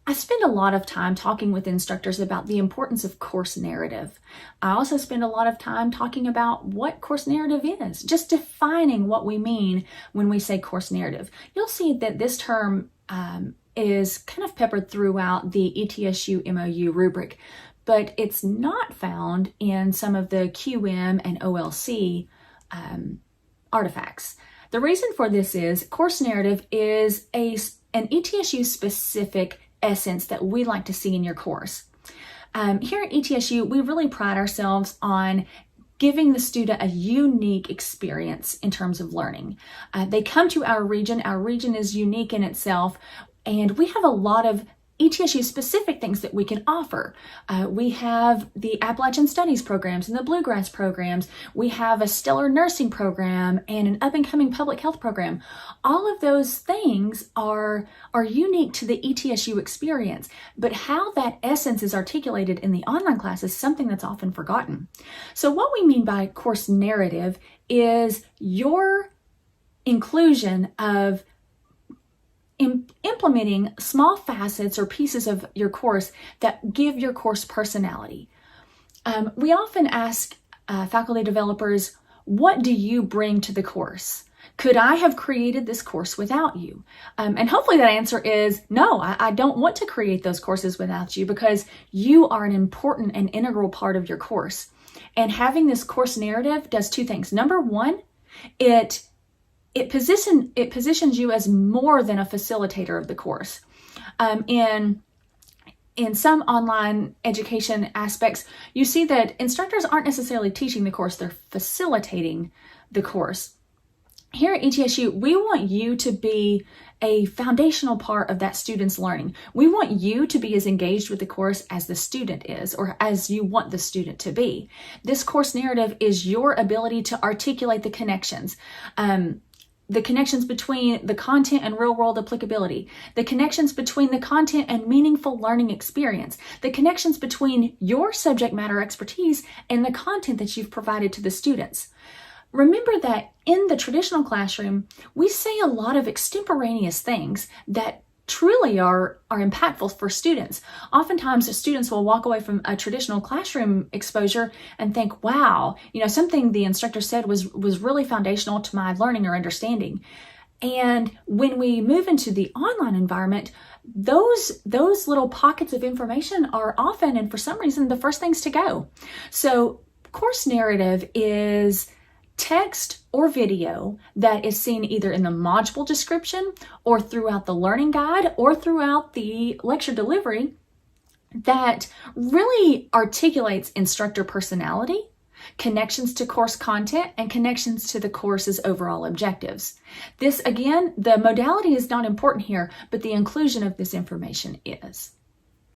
I spend a lot of time talking with instructors about the importance of course narrative. I also spend a lot of time talking about what course narrative is, just defining what we mean when we say course narrative. You'll see that this term is kind of peppered throughout the ETSU MOU rubric, but it's not found in some of the QM and OLC artifacts. The reason for this is course narrative is an ETSU specific essence that we like to see in your course. Here at ETSU, we really pride ourselves on giving the student a unique experience in terms of learning. They come to our region. Our region is unique in itself, and we have a lot of ETSU specific things that we can offer. We have the Appalachian Studies programs and the Bluegrass programs. We have a stellar nursing program and an up-and-coming public health program. All of those things are unique to the ETSU experience, but how that essence is articulated in the online class is something that's often forgotten. So what we mean by course narrative is your inclusion of implementing small facets or pieces of your course that give your course personality. We often ask faculty developers, what do you bring to the course? Could I have created this course without you? And hopefully that answer is no, I don't want to create those courses without you, because you are an important and integral part of your course. And having this course narrative does two things. Number one, it positions you as more than a facilitator of the course. In some online education aspects, you see that instructors aren't necessarily teaching the course, they're facilitating the course. Here at ETSU, we want you to be a foundational part of that student's learning. We want you to be as engaged with the course as the student is, or as you want the student to be. This course narrative is your ability to articulate the connections between the content and real-world applicability, the connections between the content and meaningful learning experience, the connections between your subject matter expertise and the content that you've provided to the students. Remember that in the traditional classroom, we say a lot of extemporaneous things that truly are impactful for students. Oftentimes, the students will walk away from a traditional classroom exposure and think, wow, something the instructor said was really foundational to my learning or understanding. And when we move into the online environment, those little pockets of information are often, and for some reason, the first things to go. So course narrative is text or video that is seen either in the module description or throughout the learning guide or throughout the lecture delivery that really articulates instructor personality, connections to course content, and connections to the course's overall objectives. This, again, the modality is not important here, but the inclusion of this information is.